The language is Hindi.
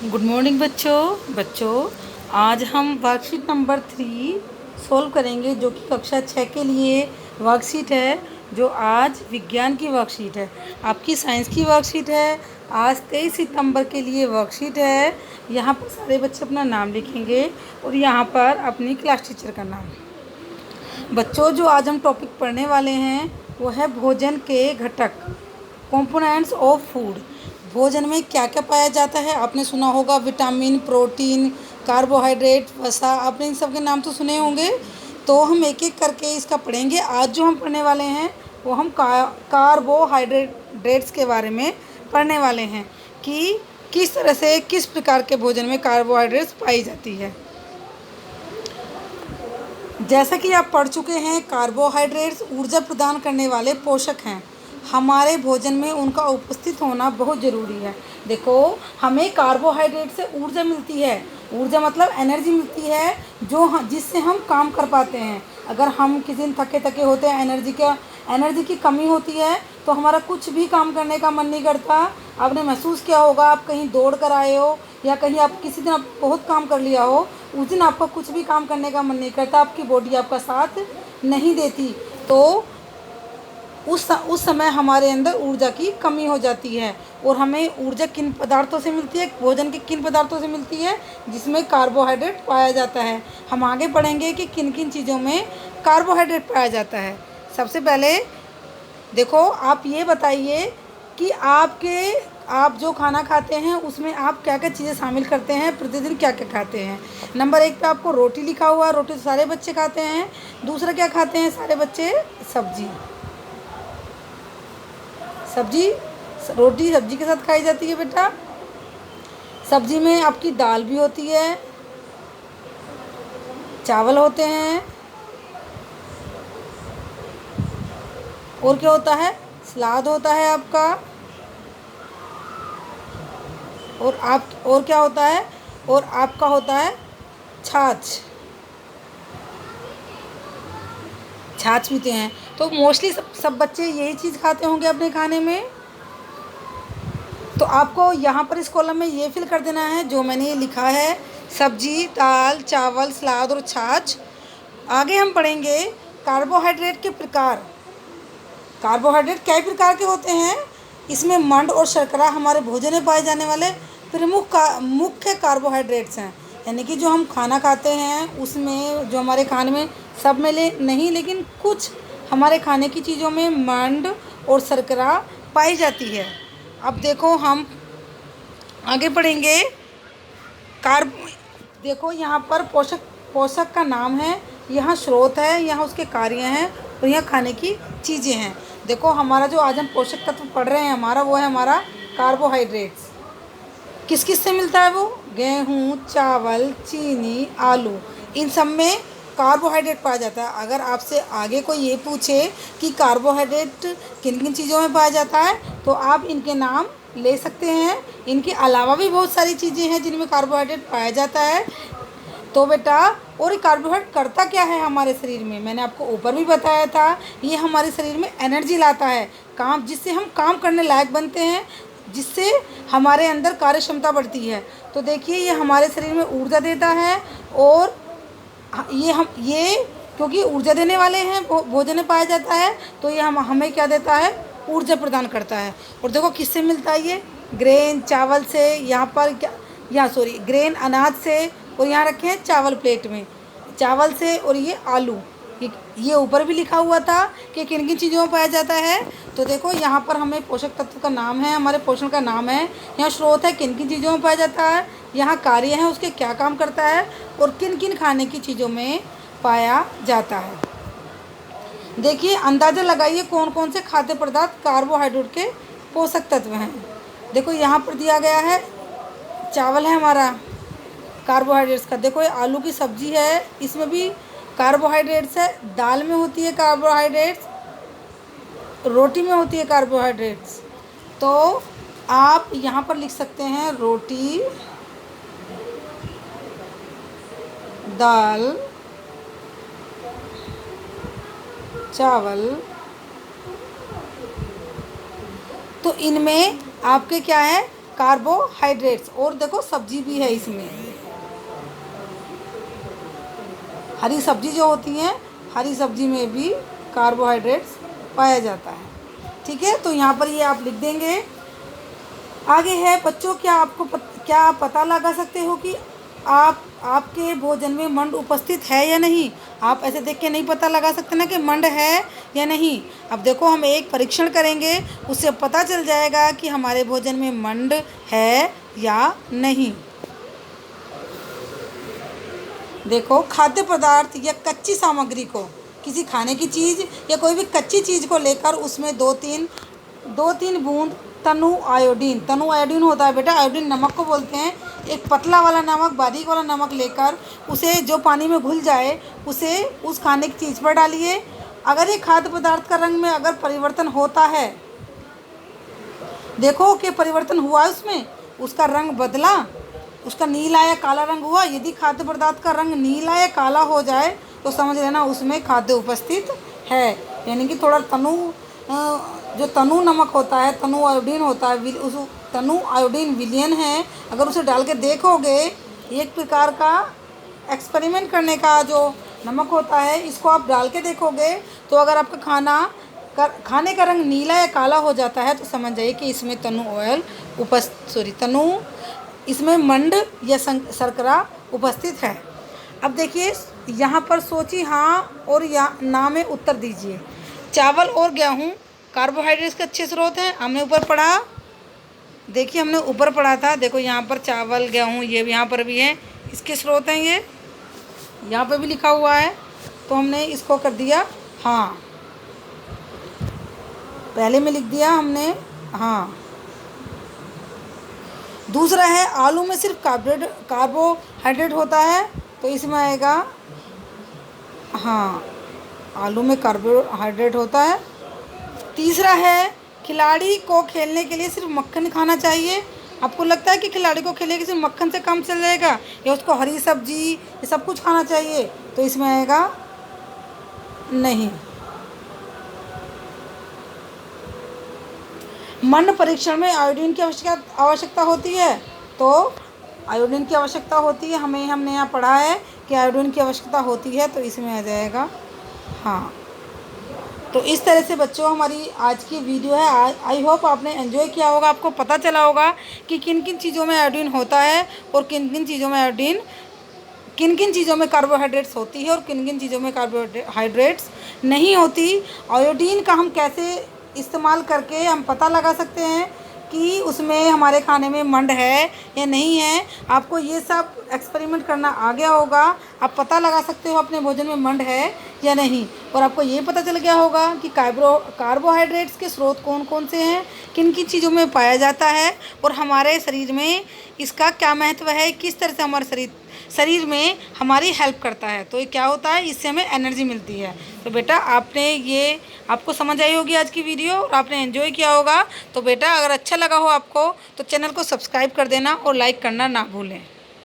गुड मॉर्निंग बच्चों आज हम वर्कशीट नंबर 3 सॉल्व करेंगे, जो कि कक्षा 6 के लिए वर्कशीट है। जो आज विज्ञान की वर्कशीट है, आपकी साइंस की वर्कशीट है। आज 23 सितंबर के लिए वर्कशीट है। यहाँ पर सारे बच्चे अपना नाम लिखेंगे और यहाँ पर अपनी क्लास टीचर का नाम। बच्चों, जो आज हम टॉपिक पढ़ने वाले हैं वो है भोजन के घटक, कंपोनेंट्स ऑफ फूड। भोजन में क्या क्या पाया जाता है, आपने सुना होगा विटामिन, प्रोटीन, कार्बोहाइड्रेट, वसा, आपने इन सब के नाम तो सुने होंगे। तो हम एक एक करके इसका पढ़ेंगे। आज जो हम पढ़ने वाले हैं वो हम कार्बोहाइड्रेट्स के बारे में पढ़ने वाले हैं कि किस तरह से किस प्रकार के भोजन में कार्बोहाइड्रेट्स पाई जाती है। जैसा कि आप पढ़ चुके हैं, कार्बोहाइड्रेट्स ऊर्जा प्रदान करने वाले पोषक हैं। हमारे भोजन में उनका उपस्थित होना बहुत ज़रूरी है। देखो, हमें कार्बोहाइड्रेट से ऊर्जा मिलती है। ऊर्जा मतलब एनर्जी मिलती है, जिससे हम काम कर पाते हैं। अगर हम किसी दिन थके थके होते हैं, एनर्जी की कमी होती है, तो हमारा कुछ भी काम करने का मन नहीं करता। आपने महसूस किया होगा, आप कहीं दौड़ कर आए हो या कहीं आप किसी दिन आप बहुत काम कर लिया हो, उस दिन आपका कुछ भी काम करने का मन नहीं करता, आपकी बॉडी आपका साथ नहीं देती। तो उस समय हमारे अंदर ऊर्जा की कमी हो जाती है। और हमें ऊर्जा किन पदार्थों से मिलती है, भोजन के किन पदार्थों से मिलती है, जिसमें कार्बोहाइड्रेट पाया जाता है। हम आगे पढ़ेंगे कि किन किन चीज़ों में कार्बोहाइड्रेट पाया जाता है। सबसे पहले देखो, आप ये बताइए कि आप जो खाना खाते हैं उसमें आप क्या क्या चीज़ें शामिल करते हैं, प्रतिदिन क्या क्या खाते हैं। नंबर 1 पे आपको रोटी लिखा हुआ है। रोटी तो सारे बच्चे खाते हैं। दूसरा क्या खाते हैं सारे बच्चे? सब्जी। रोटी सब्जी के साथ खाई जाती है बेटा। सब्जी में आपकी दाल भी होती है, चावल होते हैं, और क्या होता है? सलाद होता है आपका। और क्या होता है? और आपका होता है छाछ पीते हैं। तो मोस्टली सब बच्चे यही चीज़ खाते होंगे अपने खाने में। तो आपको यहाँ पर इस कॉलम में ये फिल कर देना है जो मैंने ये लिखा है: सब्जी, दाल, चावल, सलाद और छाछ। आगे हम पढ़ेंगे कार्बोहाइड्रेट के प्रकार। कार्बोहाइड्रेट कई प्रकार के होते हैं। इसमें मंड और शर्करा हमारे भोजन में पाए जाने वाले मुख्य कार्बोहाइड्रेट्स हैं। यानी कि जो हम खाना खाते हैं उसमें, जो हमारे खाने में सब में नहीं, लेकिन कुछ हमारे खाने की चीज़ों में मंड और शर्करा पाई जाती है। अब देखो, हम आगे पढ़ेंगे देखो, यहाँ पर पोषक का नाम है, यहाँ स्रोत है, यहाँ उसके कार्य हैं और यहाँ खाने की चीज़ें हैं। देखो, हमारा जो आज हम पोषक तत्व पढ़ रहे हैं वो है हमारा कार्बोहाइड्रेट्स। किस किस से मिलता है वो? गेहूँ, चावल, चीनी, आलू, इन सब में कार्बोहाइड्रेट पाया जाता है। अगर आपसे आगे कोई ये पूछे कि कार्बोहाइड्रेट किन किन चीज़ों में पाया जाता है, तो आप इनके नाम ले सकते हैं। इनके अलावा भी बहुत सारी चीज़ें हैं जिनमें कार्बोहाइड्रेट पाया जाता है। तो बेटा, और ये कार्बोहाइड्रेट करता क्या है हमारे शरीर में? मैंने आपको ऊपर भी बताया था, ये हमारे शरीर में एनर्जी लाता है, जिससे हम काम करने लायक बनते हैं, जिससे हमारे अंदर कार्य क्षमता बढ़ती है। तो देखिए, ये हमारे शरीर में ऊर्जा देता है। और ये क्योंकि ऊर्जा देने वाले हैं, भोजन में पाया जाता है, तो ये हमें क्या देता है? ऊर्जा प्रदान करता है। और देखो किससे मिलता है ये? ग्रेन, चावल से। ग्रेन अनाज से, और यहाँ रखे हैं चावल प्लेट में, चावल से। और ये आलू, ये ऊपर भी लिखा हुआ था कि किन किन चीज़ों में पाया जाता है। तो देखो, यहाँ पर हमें पोषक तत्व का नाम है, हमारे पोषण का नाम है, यहाँ स्रोत है, किन किन चीज़ों में पाया जाता है, यहाँ कार्य है, उसके क्या काम करता है, और किन किन खाने की चीज़ों में पाया जाता है। देखिए, अंदाज़ा लगाइए कौन कौन से खाद्य पदार्थ कार्बोहाइड्रेट के पोषक तत्व हैं। देखो, यहाँ पर दिया गया है चावल है हमारा कार्बोहाइड्रेट्स का। देखो, ये आलू की सब्जी है, इसमें भी कार्बोहाइड्रेट्स है। दाल में होती है कार्बोहाइड्रेट्स, रोटी में होती है कार्बोहाइड्रेट्स। तो आप यहाँ पर लिख सकते हैं रोटी, दाल, चावल। तो इनमें आपके क्या है? कार्बोहाइड्रेट्स। और देखो सब्जी भी है इसमें, हरी सब्जी जो होती हैं, हरी सब्जी में भी कार्बोहाइड्रेट्स पाया जाता है। ठीक है, तो यहाँ पर ये आप लिख देंगे। आगे है बच्चों, क्या आप पता लगा सकते हो कि आपके भोजन में मंड उपस्थित है या नहीं? आप ऐसे देख के नहीं पता लगा सकते ना कि मंड है या नहीं। अब देखो हम एक परीक्षण करेंगे, उससे पता चल जाएगा कि हमारे भोजन में मंड है या नहीं। देखो, खाद्य पदार्थ या कच्ची सामग्री को, किसी खाने की चीज़ या कोई भी कच्ची चीज़ को लेकर उसमें दो तीन बूंद तनु आयोडीन होता है बेटा, आयोडीन नमक को बोलते हैं। एक पतला वाला नमक, बारीक वाला नमक लेकर उसे जो पानी में घुल जाए उसे उस खाने की चीज़ पर डालिए। अगर ये खाद्य पदार्थ का रंग में अगर परिवर्तन होता है, देखो कि परिवर्तन हुआ उसमें, उसका रंग बदला, उसका नीला या काला रंग हुआ। यदि खाद्य पदार्थ का रंग नीला या काला हो जाए तो समझ लेना उसमें खाद्य उपस्थित है। यानी कि थोड़ा जो तनु नमक होता है, तनु आयोडीन होता है, उस तनु आयोडीन विलयन है। अगर उसे डाल के देखोगे, एक प्रकार का एक्सपेरिमेंट करने का जो नमक होता है, इसको आप डाल के देखोगे तो अगर आपका खाने का रंग नीला या काला हो जाता है तो समझ जाइए कि इसमें इसमें मंड या शर्करा उपस्थित है। अब देखिए यहाँ पर सोची हाँ और या ना में उत्तर दीजिए। चावल और गेहूँ कार्बोहाइड्रेट्स के अच्छे स्रोत हैं, हमने ऊपर पढ़ा। देखिए हमने ऊपर पढ़ा था, देखो यहाँ पर चावल गेहूँ ये यहाँ पर भी है, इसके स्रोत हैं। ये यहाँ पर भी लिखा हुआ है, तो हमने इसको कर दिया हाँ, पहले में लिख दिया हमने हाँ। दूसरा है आलू में सिर्फ कार्बोहाइड्रेट होता है, तो इसमें आएगा हाँ, आलू में कार्बोहाइड्रेट होता है। तीसरा है खिलाड़ी को खेलने के लिए सिर्फ मक्खन खाना चाहिए। आपको लगता है कि खिलाड़ी को खेलने के सिर्फ मक्खन से काम चल जाएगा, या उसको हरी सब्जी ये सब कुछ खाना चाहिए? तो इसमें आएगा नहीं। मंड परीक्षण में आयोडीन की आवश्यकता होती है, तो आयोडीन की आवश्यकता होती है, हमने यहाँ पढ़ा है कि आयोडीन की आवश्यकता होती है, तो इसमें आ जाएगा हाँ। तो इस तरह से बच्चों हमारी आज की वीडियो है। आई होप आपने एंजॉय किया होगा, आपको पता चला होगा कि किन किन चीज़ों में आयोडीन होता है और किन किन चीज़ों में कार्बोहाइड्रेट्स होती है और किन किन चीज़ों में कार्बोहाइड्रेट्स नहीं होती। आयोडीन का हम कैसे इस्तेमाल करके हम पता लगा सकते हैं कि उसमें हमारे खाने में मंड है या नहीं है। आपको ये सब एक्सपेरिमेंट करना आ गया होगा, आप पता लगा सकते हो अपने भोजन में मंड है या नहीं। और आपको ये पता चल गया होगा कि कार्बोहाइड्रेट्स के स्रोत कौन कौन से हैं, किन किन चीज़ों में पाया जाता है और हमारे शरीर में इसका क्या महत्व है, किस तरह से हमारे शरीर में हमारी हेल्प करता है। तो ये क्या होता है, इससे हमें एनर्जी मिलती है। तो बेटा आपको समझ आई होगी आज की वीडियो और आपने एंजॉय किया होगा। तो बेटा अगर अच्छा लगा हो आपको तो चैनल को सब्सक्राइब कर देना और लाइक करना ना भूलें।